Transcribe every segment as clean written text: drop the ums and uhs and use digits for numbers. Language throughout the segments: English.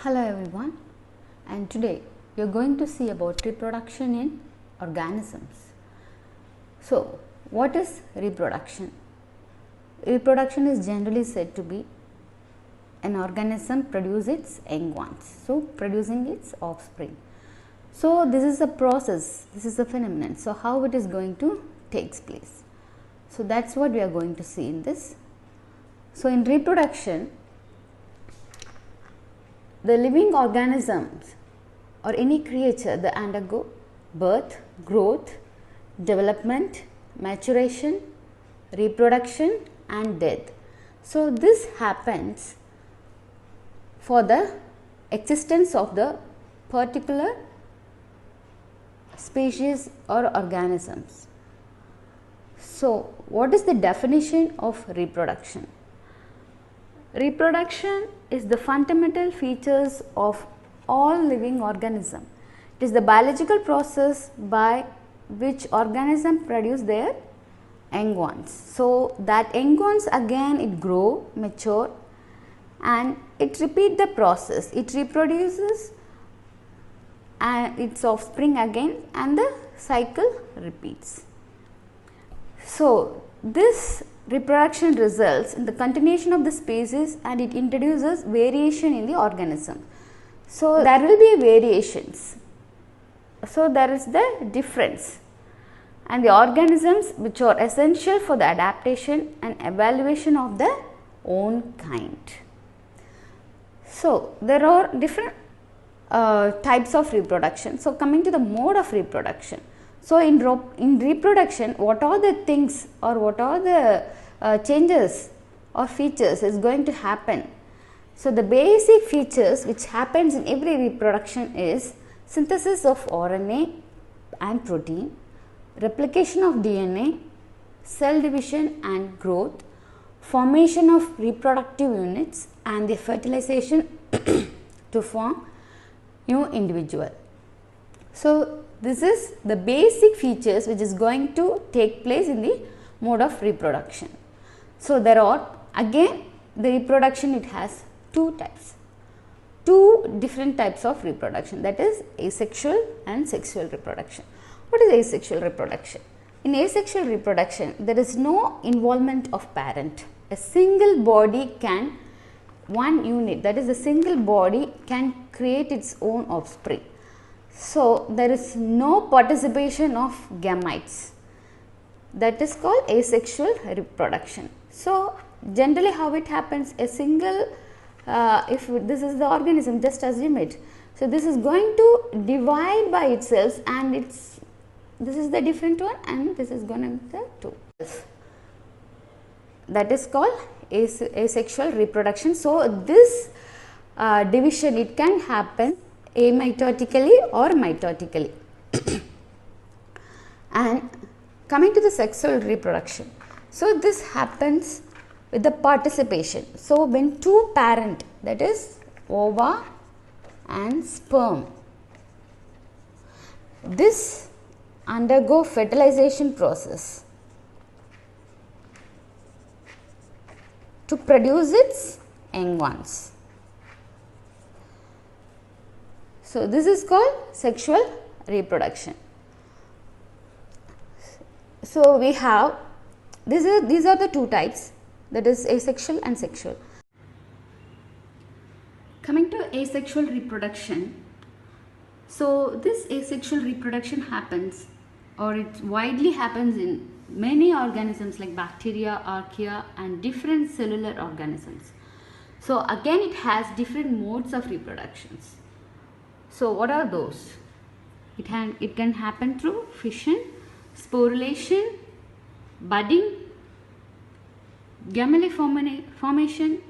Hello everyone, and today we are going to see about reproduction in organisms. So, what is reproduction? Reproduction is generally said to be an organism produce its young ones, so producing its offspring. So, this is a process, this is a phenomenon. So, how it is going to takes place? So, that's what we are going to see in this. So, in reproduction, the living organisms or any creature that undergo birth, growth, development, maturation, reproduction and death. So, this happens for the existence of the particular species or organisms. So, what is the definition of reproduction? Reproduction is the fundamental features of all living organism. It is the biological process by which organism produce their young ones. So, that young ones again it grow, mature and it repeat the process. It reproduces and its offspring again and the cycle repeats. So, this reproduction results in the continuation of the species and it introduces variation in the organism. So, there will be variations. So, there is the difference and the organisms which are essential for the adaptation and evaluation of their own kind. So, there are different types of reproduction. So, coming to the mode of reproduction. So, in reproduction, what are the things or what are the changes or features is going to happen? So, the basic features which happens in every reproduction is synthesis of RNA and protein, replication of DNA, cell division and growth, formation of reproductive units and the fertilization to form new individual. So, this is the basic features which is going to take place in the mode of reproduction. So, there are again the reproduction it has two types, two different types of reproduction, that is asexual and sexual reproduction. What is asexual reproduction? In asexual reproduction there is no involvement of parent. A single body can, one unit, that is a single body can create its own offspring. So, there is no participation of gametes, that is called asexual reproduction. So, generally how it happens, a single if this is the organism, just assume it. So, this is going to divide by itself and this is the different one and this is going to be the two. That is called asexual reproduction. So, this division it can happen amitotically or mitotically. And coming to the sexual reproduction. So, this happens with the participation. So, when two parent, that is ova and sperm, this undergo fertilization process to produce its young ones. So, this is called sexual reproduction. So, we have these are the two types, that is asexual and sexual. Coming to asexual reproduction. So, this asexual reproduction happens or it widely happens in many organisms like bacteria, archaea and different cellular organisms. So, again it has different modes of reproductions. So, what are those? It can happen through fission, sporulation, budding, gamete formation,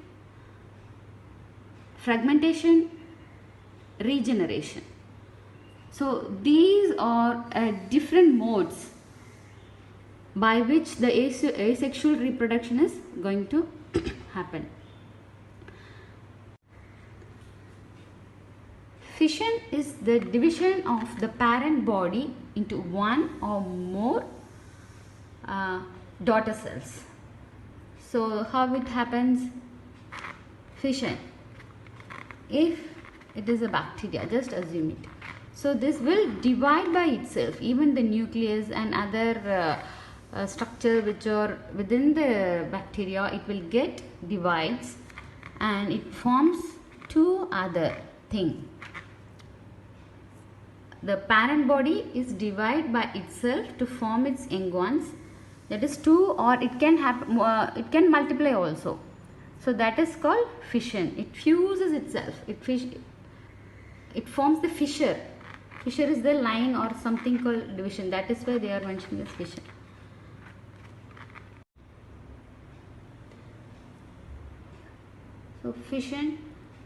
fragmentation, regeneration. So, these are different modes by which the asexual reproduction is going to happen. Fission is the division of the parent body into one or more daughter cells. So, how it happens? Fission. If it is a bacteria, just assume it. So this will divide by itself, even the nucleus and other structure which are within the bacteria, it will get divides and it forms two other thing. The parent body is divided by itself to form its young ones, that is two, or it can happen, it can multiply also. So that is called fission. It fuses itself, it forms the fissure. Fissure is the line or something called division, that is why they are mentioning as fission. So fission,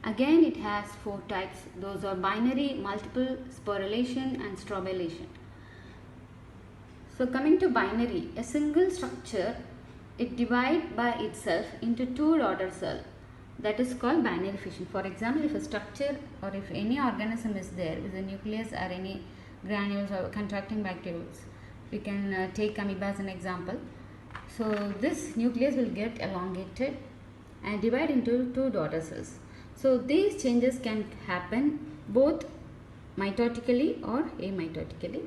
again it has four types. Those are binary, multiple, sporulation and strobilation. So coming to binary, a single structure, it divides by itself into two daughter cells. That is called binary fission. For example, if a structure or if any organism is there with a nucleus or any granules or contracting bacterioles, we can take amoeba as an example. So this nucleus will get elongated and divide into two daughter cells. So these changes can happen both mitotically or amitotically,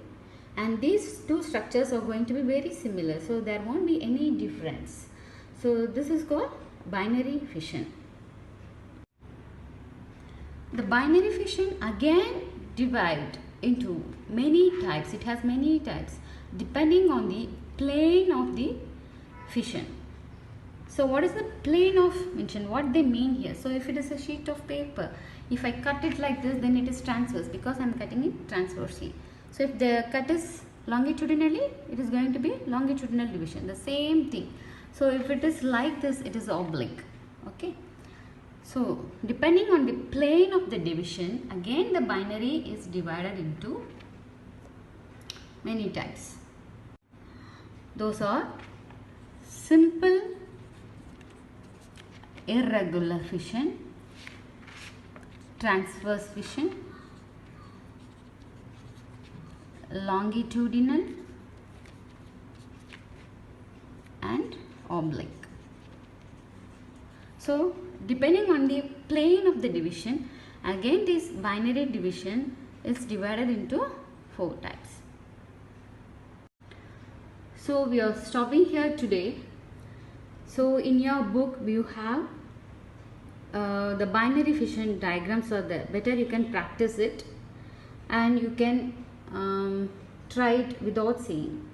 and these two structures are going to be very similar, so there won't be any difference. So this is called binary fission. The binary fission again divide into many types. It has many types depending on the plane of the fission. So what is the plane of fission? What they mean here? So if it is a sheet of paper, if I cut it like this, then it is transverse because I am cutting it transversely. So if the cut is longitudinally, it is going to be longitudinal division, the same thing. So if it is like this, it is oblique. Okay. So depending on the plane of the division, again the binary is divided into many types. Those are simple irregular fission, transverse fission, longitudinal and oblique. So depending on the plane of the division, again this binary division is divided into four types. So we are stopping here today. So in your book you have the binary fission diagrams are there. Better you can practice it and you can try it without seeing.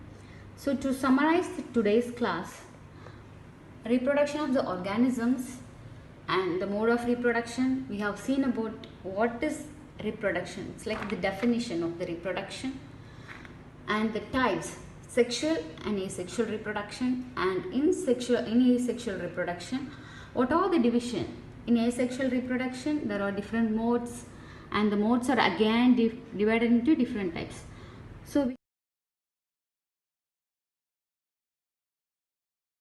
So to summarize today's class, reproduction of the organisms and the mode of reproduction, we have seen about what is reproduction. It's like the definition of the reproduction and the types, sexual and asexual reproduction, and in asexual reproduction, what are the division? In asexual reproduction there are different modes and the modes are again divided into different types. So